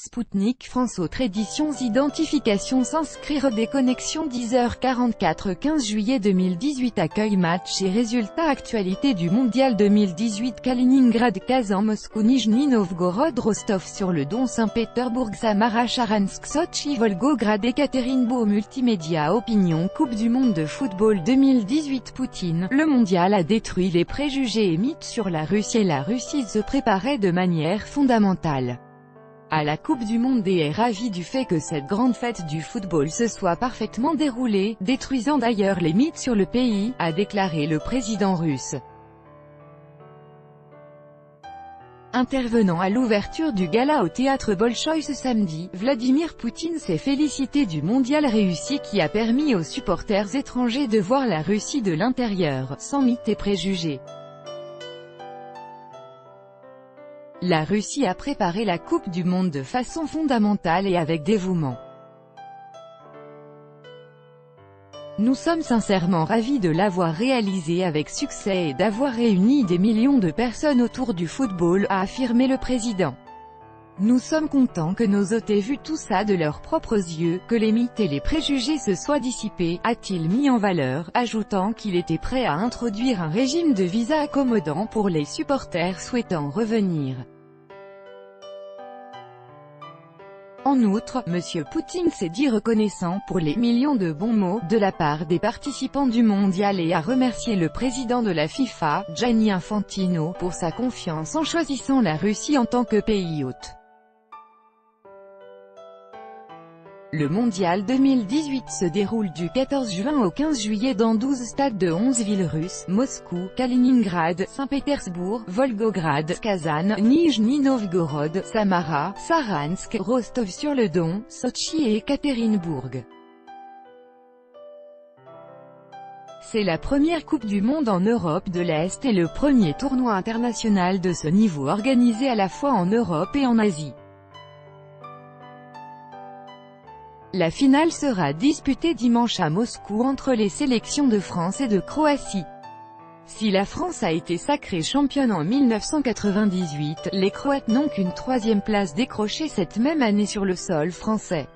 Spoutnik France. Autre éditions identification s'inscrire déconnexion 10h44 15 juillet 2018 accueil match et résultats actualité du mondial 2018 Kaliningrad Kazan Moscou Nijni Novgorod Rostov-sur-le-Don Saint-Pétersbourg Samara Saransk Sotchi Volgograd Ekaterinbourg Multimédia Opinion Coupe du monde de football 2018 Poutine, le mondial a détruit les préjugés et mythes sur la Russie et la Russie se préparait de manière fondamentale à la Coupe du monde et est ravi du fait que cette grande fête du football se soit parfaitement déroulée, détruisant d'ailleurs les mythes sur le pays, a déclaré le président russe. Intervenant à l'ouverture du gala au théâtre Bolchoï ce samedi, Vladimir Poutine s'est félicité du mondial réussi qui a permis aux supporters étrangers de voir la Russie de l'intérieur, sans mythes et préjugés. La Russie a préparé la Coupe du monde de façon fondamentale et avec dévouement. Nous sommes sincèrement ravis de l'avoir réalisé avec succès et d'avoir réuni des millions de personnes autour du football, a affirmé le président. Nous sommes contents que nos hôtes aient vu tout ça de leurs propres yeux, que les mythes et les préjugés se soient dissipés, a-t-il mis en valeur, ajoutant qu'il était prêt à introduire un régime de visa accommodant pour les supporters souhaitant revenir. En outre, M. Poutine s'est dit reconnaissant pour les millions de bons mots de la part des participants du mondial et a remercié le président de la FIFA, Gianni Infantino, pour sa confiance en choisissant la Russie en tant que pays hôte. Le mondial 2018 se déroule du 14 juin au 15 juillet dans 12 stades de 11 villes russes, Moscou, Kaliningrad, Saint-Pétersbourg, Volgograd, Kazan, Nijni Novgorod, Samara, Saransk, Rostov-sur-le-Don, Sotchi et Ekaterinbourg. C'est la première Coupe du monde en Europe de l'Est et le premier tournoi international de ce niveau organisé à la fois en Europe et en Asie. La finale sera disputée dimanche à Moscou entre les sélections de France et de Croatie. Si la France a été sacrée championne en 1998, les Croates n'ont qu'une troisième place décrochée cette même année sur le sol français.